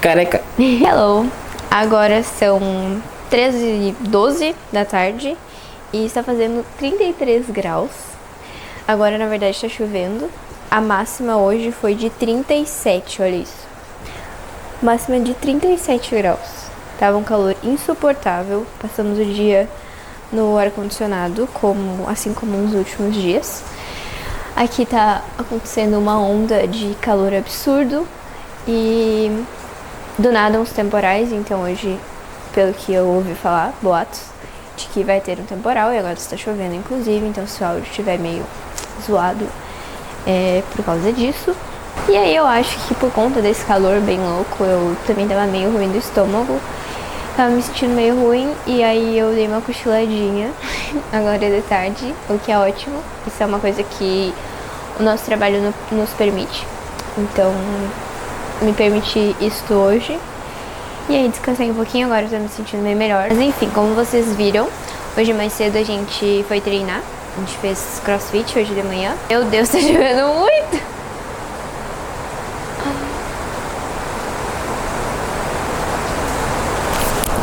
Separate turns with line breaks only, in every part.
Careca.
Hello! Agora são 13h12 da tarde e está fazendo 33 graus. Agora, na verdade, está chovendo. A máxima hoje foi de 37, olha isso. Máxima de 37 graus. Tava um calor insuportável. Passamos o dia no ar-condicionado, assim como nos últimos dias. Aqui tá acontecendo uma onda de calor absurdo e do nada uns temporais, então hoje, pelo que eu ouvi falar, boatos, de que vai ter um temporal e agora está chovendo inclusive, então se o áudio estiver meio zoado é por causa disso. E aí eu acho que por conta desse calor bem louco, eu também tava meio ruim do estômago, tava me sentindo meio ruim e aí eu dei uma cochiladinha agora é de tarde, o que é ótimo. Isso é uma coisa que o nosso trabalho nos permite, então me permiti isto hoje. E aí descansei um pouquinho, agora eu tô me sentindo bem melhor. Mas enfim, como vocês viram, hoje mais cedo a gente foi treinar. A gente fez crossfit hoje de manhã. Meu Deus, tá chovendo muito!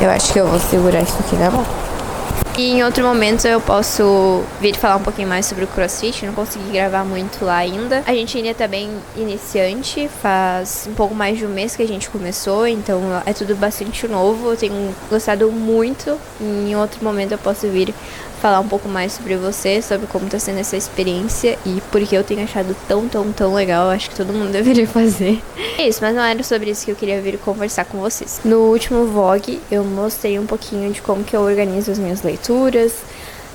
Eu acho que eu vou segurar isso aqui, tá bom? E em outro momento eu posso vir falar um pouquinho mais sobre o CrossFit, não consegui gravar muito lá ainda. A gente ainda tá bem iniciante, faz um pouco mais de um mês que a gente começou, então é tudo bastante novo, eu tenho gostado muito. Em outro momento eu posso vir falar um pouco mais sobre você, sobre como tá sendo essa experiência e por que eu tenho achado tão legal. Acho que todo mundo deveria fazer. É isso, mas não era sobre isso que eu queria vir conversar com vocês. No último vlog eu mostrei um pouquinho de como que eu organizo as minhas leituras,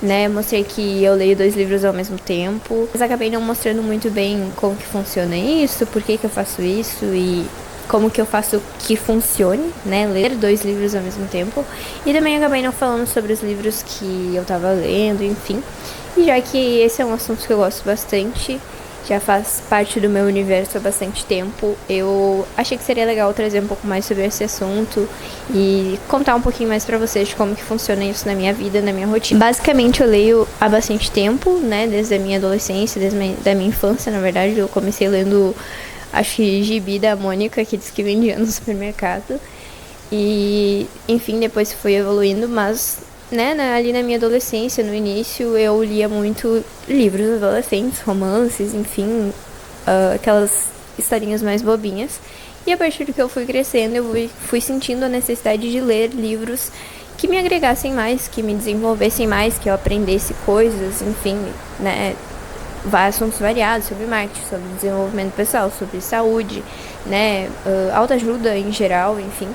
né? Mostrei que eu leio 2 livros ao mesmo tempo, mas acabei não mostrando muito bem como que funciona isso, por que que eu faço isso e como que eu faço que funcione, né, ler 2 livros ao mesmo tempo. E também acabei não falando sobre os livros que eu tava lendo, enfim. E já que esse é um assunto que eu gosto bastante, já faz parte do meu universo há bastante tempo, eu achei que seria legal trazer um pouco mais sobre esse assunto e contar um pouquinho mais pra vocês de como que funciona isso na minha vida, na minha rotina. Basicamente eu leio há bastante tempo, né, desde a minha adolescência, da minha infância, na verdade. Eu comecei lendo, acho que gibi da Mônica, que diz que vendia no supermercado. E, enfim, depois fui evoluindo, mas, né, ali na minha adolescência, no início, eu lia muito livros adolescentes, romances, enfim, aquelas historinhas mais bobinhas. E a partir do que eu fui crescendo, eu fui sentindo a necessidade de ler livros que me agregassem mais, que me desenvolvessem mais, que eu aprendesse coisas, enfim, né, assuntos variados sobre marketing, sobre desenvolvimento pessoal, sobre saúde, né, autoajuda em geral, enfim.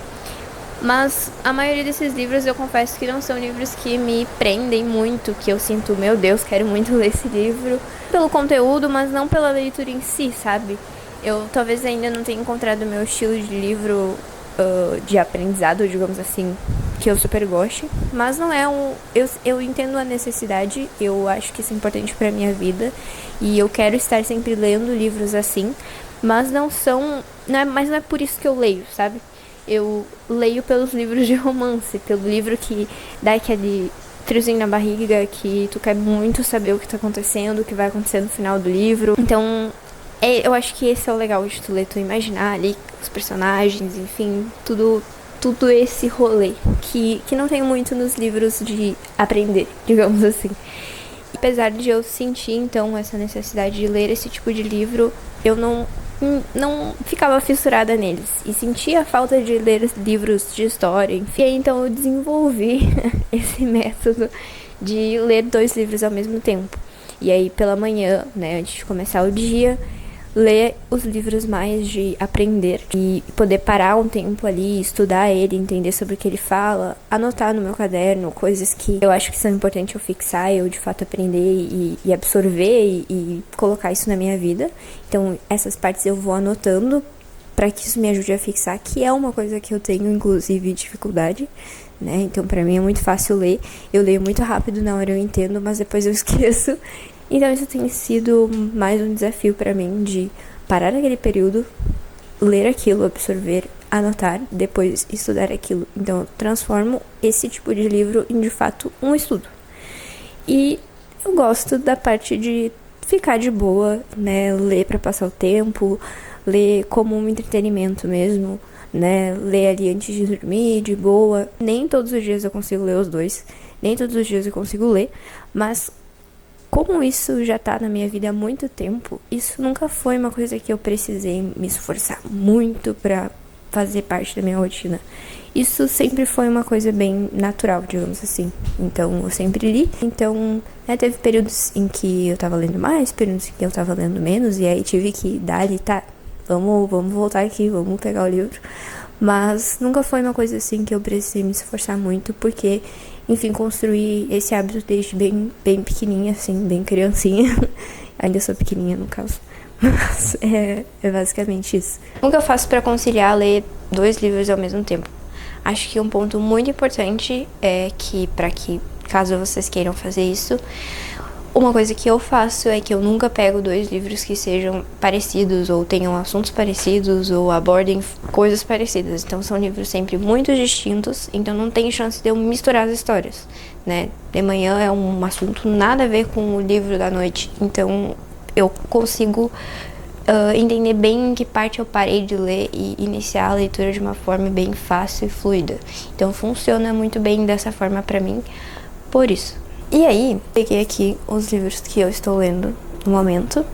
Mas a maioria desses livros eu confesso que não são livros que me prendem muito, que eu sinto, meu Deus, quero muito ler esse livro pelo conteúdo, mas não pela leitura em si, sabe? Eu talvez ainda não tenha encontrado o meu estilo de livro de aprendizado, digamos assim, que eu super goste, mas não é eu entendo a necessidade, eu acho que isso é importante pra minha vida e eu quero estar sempre lendo livros assim, mas não é por isso que eu leio, sabe? Eu leio pelos livros de romance, pelo livro que dá aquele friozinho na barriga, que tu quer muito saber o que tá acontecendo, o que vai acontecer no final do livro. Então, eu acho que esse é o legal de tu ler, tu imaginar ali os personagens, enfim, tudo esse rolê que não tem muito nos livros de aprender, digamos assim. Apesar de eu sentir, então, essa necessidade de ler esse tipo de livro, eu não ficava fissurada neles e sentia a falta de ler livros de história, enfim. E aí, então eu desenvolvi esse método de ler 2 livros ao mesmo tempo. E aí pela manhã, né, antes de começar o dia, ler os livros mais de aprender e poder parar um tempo ali, estudar ele, entender sobre o que ele fala, anotar no meu caderno coisas que eu acho que são importantes eu fixar, eu de fato aprender e absorver e colocar isso na minha vida. Então essas partes eu vou anotando para que isso me ajude a fixar, que é uma coisa que eu tenho inclusive dificuldade, né? Então pra mim é muito fácil ler, eu leio muito rápido, na hora eu entendo, mas depois eu esqueço. Então isso tem sido mais um desafio pra mim, de parar naquele período, ler aquilo, absorver, anotar, depois estudar aquilo. Então eu transformo esse tipo de livro em, de fato, um estudo. E eu gosto da parte de ficar de boa, né, ler pra passar o tempo, ler como um entretenimento mesmo, né? Ler ali antes de dormir, de boa. Nem todos os dias eu consigo ler os dois, nem todos os dias eu consigo ler, mas como isso já tá na minha vida há muito tempo, isso nunca foi uma coisa que eu precisei me esforçar muito pra fazer parte da minha rotina. Isso sempre foi uma coisa bem natural, digamos assim. Então, eu sempre li. Então, né, teve períodos em que eu tava lendo mais, períodos em que eu tava lendo menos, e aí tive que dar ali, tá, vamos voltar aqui, vamos pegar o livro. Mas nunca foi uma coisa assim que eu precisei me esforçar muito, porque, enfim, construí esse hábito desde bem pequenininha, assim, bem criancinha. Ainda sou pequenininha, no caso. Mas é basicamente isso. Como que eu faço pra conciliar ler 2 livros ao mesmo tempo? Acho que um ponto muito importante é que, caso vocês queiram fazer isso, uma coisa que eu faço é que eu nunca pego 2 livros que sejam parecidos, ou tenham assuntos parecidos, ou abordem coisas parecidas. Então, são livros sempre muito distintos, então não tem chance de eu misturar as histórias, né? De manhã é um assunto nada a ver com o livro da noite, então eu consigo entender bem em que parte eu parei de ler e iniciar a leitura de uma forma bem fácil e fluida. Então funciona muito bem dessa forma pra mim, por isso. E aí, peguei aqui os livros que eu estou lendo no momento.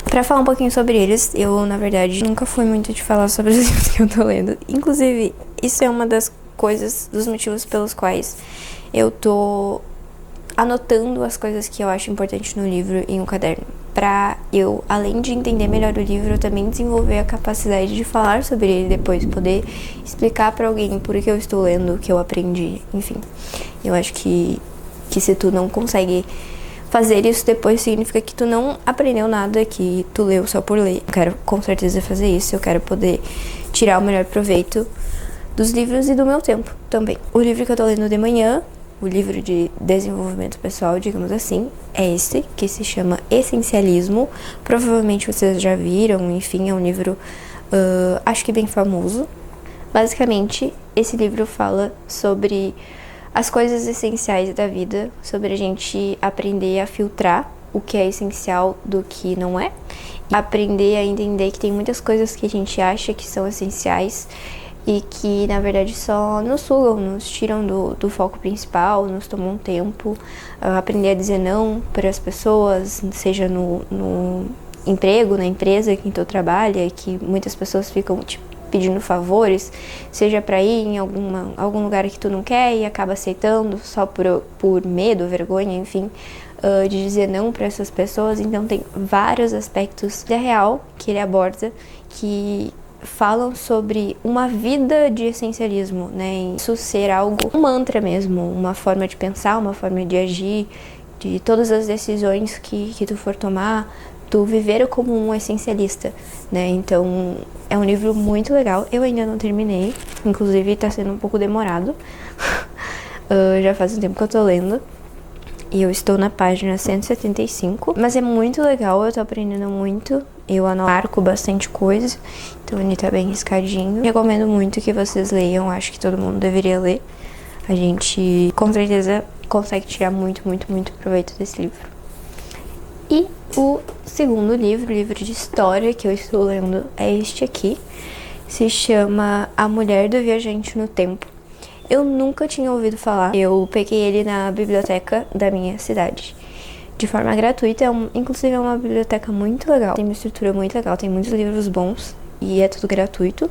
Pra falar um pouquinho sobre eles, eu, na verdade, nunca fui muito de falar sobre os livros que eu tô lendo. Inclusive, isso é uma das coisas, dos motivos pelos quais eu tô anotando as coisas que eu acho importante no livro em um caderno. Pra eu, além de entender melhor o livro, eu também desenvolver a capacidade de falar sobre ele depois, poder explicar pra alguém por que eu estou lendo, o que eu aprendi, enfim. Eu acho que se tu não consegue fazer isso depois, significa que tu não aprendeu nada, que tu leu só por ler. Eu quero com certeza fazer isso, eu quero poder tirar o melhor proveito dos livros e do meu tempo também. O livro que eu tô lendo de manhã, o livro de desenvolvimento pessoal, digamos assim, é esse, que se chama Essencialismo. Provavelmente vocês já viram, enfim, é um livro, acho que bem famoso. Basicamente, esse livro fala sobre as coisas essenciais da vida, sobre a gente aprender a filtrar o que é essencial do que não é, aprender a entender que tem muitas coisas que a gente acha que são essenciais e que, na verdade, só nos sugam, nos tiram do foco principal, nos tomam um tempo. Aprender a dizer não para as pessoas, seja no emprego, na empresa que tu trabalha, que muitas pessoas ficam pedindo favores, seja para ir em algum lugar que tu não quer e acaba aceitando só por medo, vergonha, enfim, de dizer não para essas pessoas. Então tem vários aspectos da real que ele aborda que falam sobre uma vida de essencialismo, né? Isso ser algo, um mantra mesmo, uma forma de pensar, uma forma de agir, de todas as decisões que tu for tomar, tu viver como um essencialista, né? Então, é um livro muito legal. Eu ainda não terminei, inclusive tá sendo um pouco demorado. Já faz um tempo que eu tô lendo. E eu estou na página 175. Mas é muito legal, eu tô aprendendo muito. Eu marco bastante coisa, então ele tá bem riscadinho. Recomendo muito que vocês leiam, acho que todo mundo deveria ler. A gente, com certeza, consegue tirar muito proveito desse livro. E o segundo livro, o livro de história que eu estou lendo, é este aqui. Se chama A Mulher do Viajante no Tempo. Eu nunca tinha ouvido falar. Eu peguei ele na biblioteca da minha cidade, de forma gratuita. Inclusive é uma biblioteca muito legal. Tem uma estrutura muito legal, tem muitos livros bons e é tudo gratuito.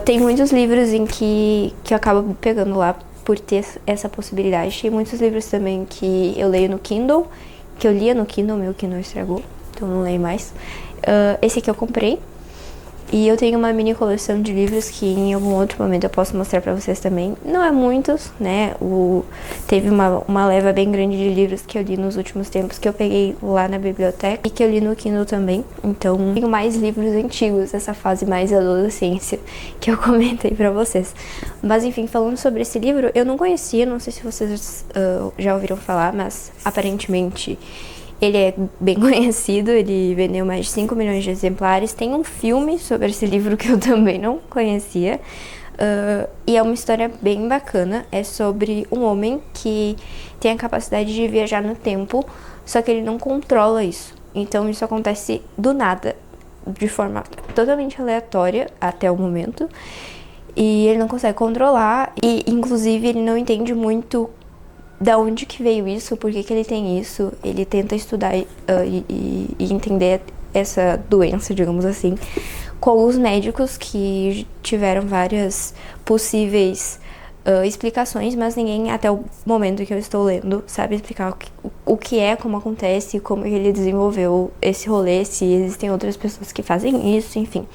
Tem muitos livros em que eu acabo pegando lá por ter essa possibilidade. Tem muitos livros também que eu leio no Kindle, que eu lia no Kindle, meu Kindle estragou, então não leio mais. Esse aqui eu comprei. E eu tenho uma mini coleção de livros que em algum outro momento eu posso mostrar pra vocês também. Não é muitos, né? Teve uma leva bem grande de livros que eu li nos últimos tempos, que eu peguei lá na biblioteca e que eu li no Kindle também. Então, tenho mais livros antigos, essa fase mais adolescência que eu comentei pra vocês. Mas enfim, falando sobre esse livro, eu não conhecia, não sei se vocês já ouviram falar, mas aparentemente ele é bem conhecido, ele vendeu mais de 5 milhões de exemplares. Tem um filme sobre esse livro que eu também não conhecia. E é uma história bem bacana. É sobre um homem que tem a capacidade de viajar no tempo, só que ele não controla isso. Então isso acontece do nada, de forma totalmente aleatória até o momento. e ele não consegue controlar, e inclusive ele não entende muito da onde que veio isso, por que que ele tem isso. Ele tenta estudar e entender essa doença, digamos assim, com os médicos que tiveram várias possíveis explicações, mas ninguém, até o momento que eu estou lendo, sabe explicar o que é, como acontece, como ele desenvolveu esse rolê, se existem outras pessoas que fazem isso, enfim.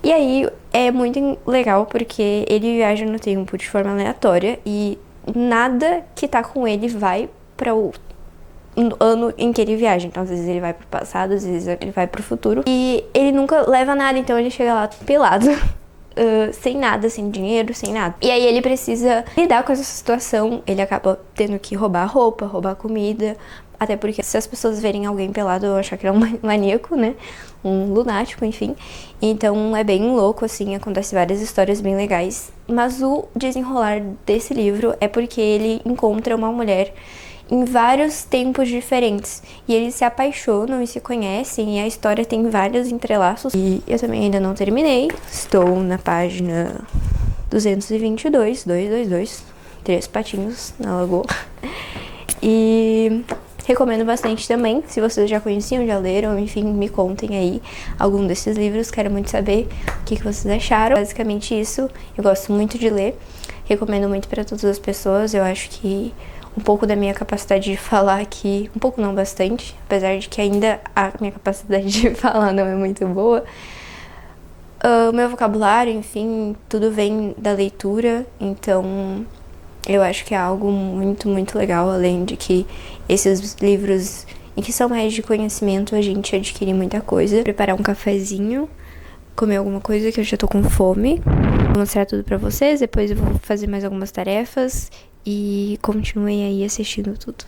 E aí é muito legal porque ele viaja no tempo de forma aleatória e nada que tá com ele vai para o ano em que ele viaja. Então, às vezes ele vai pro passado, às vezes ele vai pro futuro. E ele nunca leva nada, então ele chega lá pelado. Sem nada, sem dinheiro, sem nada. E aí ele precisa lidar com essa situação. Ele acaba tendo que roubar roupa, roubar comida. Até porque se as pessoas verem alguém pelado, eu achar que ele é um maníaco, né? Um lunático, enfim. Então é bem louco, assim, acontece várias histórias bem legais. Mas o desenrolar desse livro é porque ele encontra uma mulher em vários tempos diferentes. E eles se apaixonam e se conhecem, e a história tem vários entrelaços. E eu também ainda não terminei. Estou na página 222, 222, 3 patinhos na lagoa. E recomendo bastante também. Se vocês já conheciam, já leram, enfim, me contem aí algum desses livros. Quero muito saber o que vocês acharam. Basicamente isso. Eu gosto muito de ler. Recomendo muito para todas as pessoas. Eu acho que um pouco da minha capacidade de falar aqui, um pouco não bastante, apesar de que ainda a minha capacidade de falar não é muito boa. O meu vocabulário, enfim, tudo vem da leitura, então eu acho que é algo muito, muito legal, além de que esses livros em que são mais de conhecimento, a gente adquire muita coisa. Preparar um cafezinho, comer alguma coisa que eu já tô com fome. Vou mostrar tudo pra vocês, depois eu vou fazer mais algumas tarefas e continuem aí assistindo tudo.